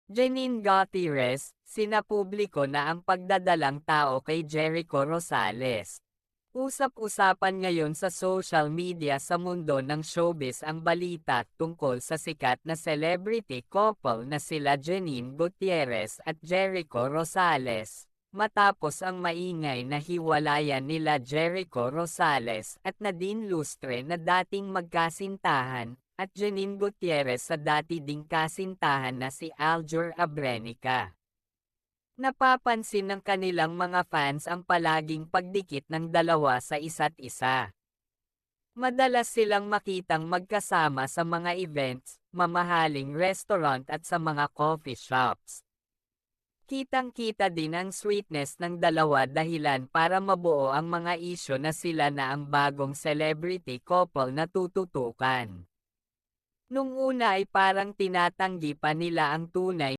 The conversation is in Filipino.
Janine Gutierrez, sinapubliko na ang pagdadalang tao kay Jericho Rosales. Usap-usapan ngayon sa social media sa mundo ng showbiz ang balita tungkol sa sikat na celebrity couple na sila Janine Gutierrez at Jericho Rosales. Matapos ang maingay na hiwalayan nila Jericho Rosales at Nadine Lustre na dating magkasintahan, at Janine Gutierrez sa dati ding kasintahan na si Aljur Abrenica. Napapansin ng kanilang mga fans ang palaging pagdikit ng dalawa sa isa't isa. Madalas silang makitang magkasama sa mga events, mamahaling restaurant at sa mga coffee shops. Kitang-kita din ang sweetness ng dalawa dahilan para mabuo ang mga isyo na sila na ang bagong celebrity couple na tututukan. Nung una ay parang tinatanggi pa nila ang tunay